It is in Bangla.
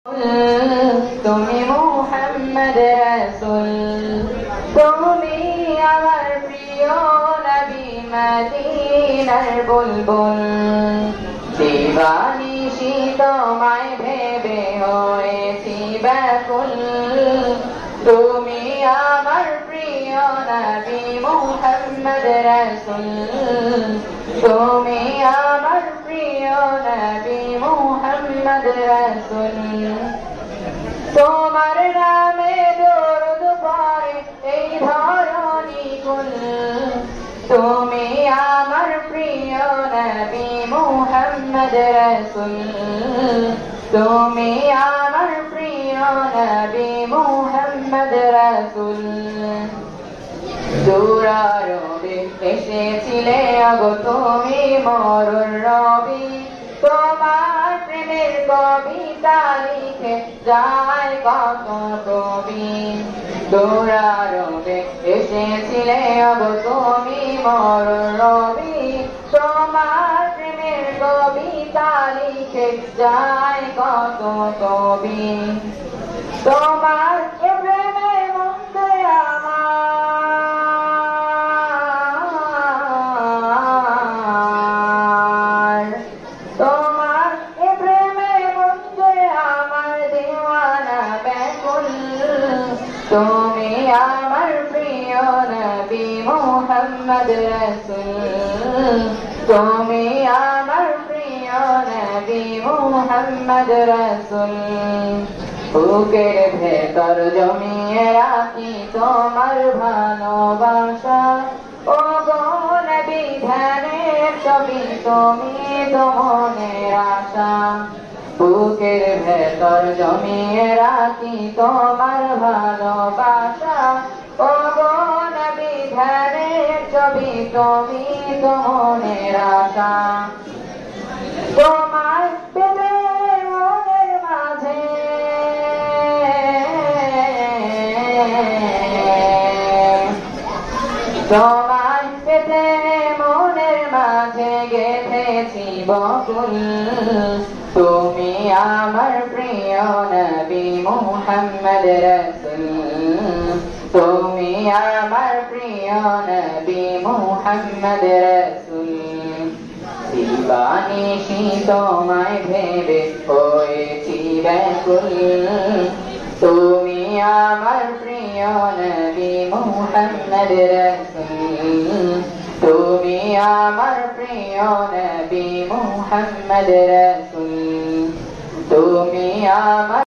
তুমি মুহাম্মদ রাসূল, তুমি আমার প্রিয় নবী মদিনার বুলবুল। দিবানিশি তোমায় ভেবে হয়েছি ব্যাকুল, তুমি আমার প্রিয় নবী মুহাম্মদ রাসূল, তুমি আমার প্রিয় নবী মুহাম্মদ রাসূল। তোমার নামে দরুদ পড়ে এই ধরণী কুল, তুমি আমার প্রিয় নবী মুহাম্মদ রাসূল, তুমি আমার প্রিয় নবী মুহাম্মদ রাসূল। দূরারবে এসেছিলে আগো তুমি মরুর রবি, তোমার প্রেমের কবিতা লিখে যায় কত কবি। দূরারবে এসেছিলে আগো তুমি মরুর রবি, তোমার প্রেমের কবিতা লিখে যায় কত কবি। তোমার প্রেমের মধ্যে আমার, তোমার প্রেমের মধ্যে আমার দিওয়ানা ব্যাকুল। তুমি আমার প্রিয় নবী মুহাম্মদ রাসূল, তুমি আমার প্রিয় নবী মুহাম্মদ রাসূল। বুকের ভেতর জমিয়ে রাখি তোমার ভালোবাসা, ও গো নবী ধ্যানের ছবি তুমি তো মনের আশা। বুকের ভেতর জমিয়ে রাখি তোমার ভালোবাসা, ও গো নবী ধ্যানের ছবি তুমি তো মনের আশা। তোমার প্রেমের মনের মাঝে তোমার পেতে মনের মাঝে গেঁথেছি বকুল, তুমি আমার প্রিয় নবী মুহাম্মদ রাসূল, তুমি আমার প্রিয় নবী মুহাম্মদ রাসূল। দিবানিশি তোমায় ভেবে হয়েছি ব্যাকুল, তুমি আমার প্রিয় নবী মুহাম্মদ রাসূল, তুমি আমার প্রিয় নবী মুহাম্মদ রাসূল, তুমি আমার